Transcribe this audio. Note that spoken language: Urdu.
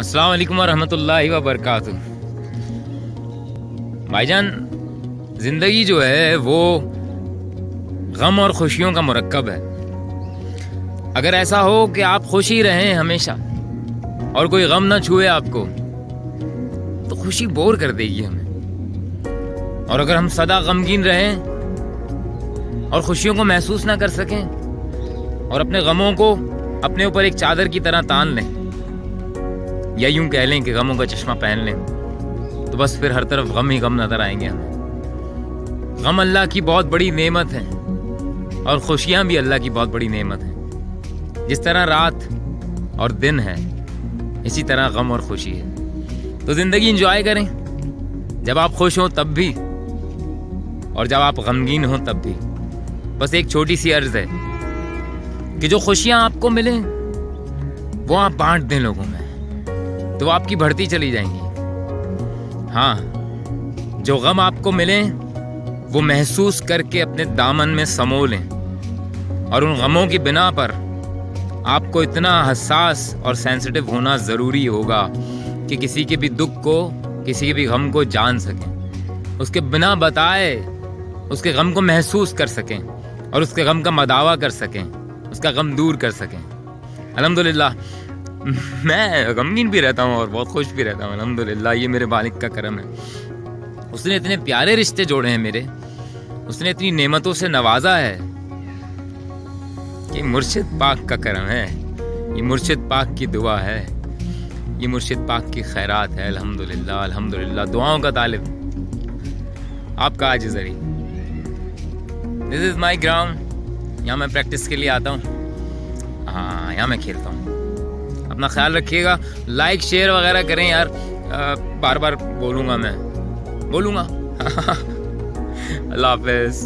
السلام علیکم ورحمۃ اللہ وبرکاتہ۔ بھائی جان، زندگی جو ہے وہ غم اور خوشیوں کا مرکب ہے۔ اگر ایسا ہو کہ آپ خوش ہی رہیں ہمیشہ اور کوئی غم نہ چھوئے آپ کو، تو خوشی بور کر دے گی ہمیں۔ اور اگر ہم سدا غمگین رہیں اور خوشیوں کو محسوس نہ کر سکیں اور اپنے غموں کو اپنے اوپر ایک چادر کی طرح تان لیں، یا یوں کہہ لیں کہ غموں کا چشمہ پہن لیں، تو بس پھر ہر طرف غم ہی غم نظر آئیں گے ہمیں۔ غم اللہ کی بہت بڑی نعمت ہے اور خوشیاں بھی اللہ کی بہت بڑی نعمت ہیں۔ جس طرح رات اور دن ہے، اسی طرح غم اور خوشی ہے۔ تو زندگی انجوائے کریں، جب آپ خوش ہوں تب بھی اور جب آپ غمگین ہوں تب بھی۔ بس ایک چھوٹی سی عرض ہے کہ جو خوشیاں آپ کو ملیں وہ آپ بانٹ دیں لوگوں میں، تو وہ آپ کی بڑھتی چلی جائیں گی۔ ہاں، جو غم آپ کو ملیں وہ محسوس کر کے اپنے دامن میں سمو لیں، اور ان غموں کی بنا پر آپ کو اتنا حساس اور سینسٹیو ہونا ضروری ہوگا کہ کسی کے بھی دکھ کو، کسی کے بھی غم کو جان سکیں، اس کے بنا بتائے اس کے غم کو محسوس کر سکیں اور اس کے غم کا مداوع کر سکیں، اس کا غم دور کر سکیں۔ الحمدللہ میں غمگین بھی رہتا ہوں اور بہت خوش بھی رہتا ہوں۔ الحمدللہ یہ میرے مالک کا کرم ہے۔ اس نے اتنے پیارے رشتے جوڑے ہیں میرے، اس نے اتنی نعمتوں سے نوازا ہے کہ مرشد پاک کا کرم ہے، یہ مرشد پاک کی دعا ہے، یہ مرشد پاک کی خیرات ہے۔ الحمدللہ الحمدللہ، دعاؤں کا طالب آپ کا عاجز علی۔ دس از مائی گراؤنڈ، یہاں میں پریکٹس کے لیے آتا ہوں، ہاں یہاں میں کھیلتا ہوں۔ اپنا خیال رکھیے گا، لائک شیئر وغیرہ کریں یار، بار بار بولوں گا، اللہ حافظ۔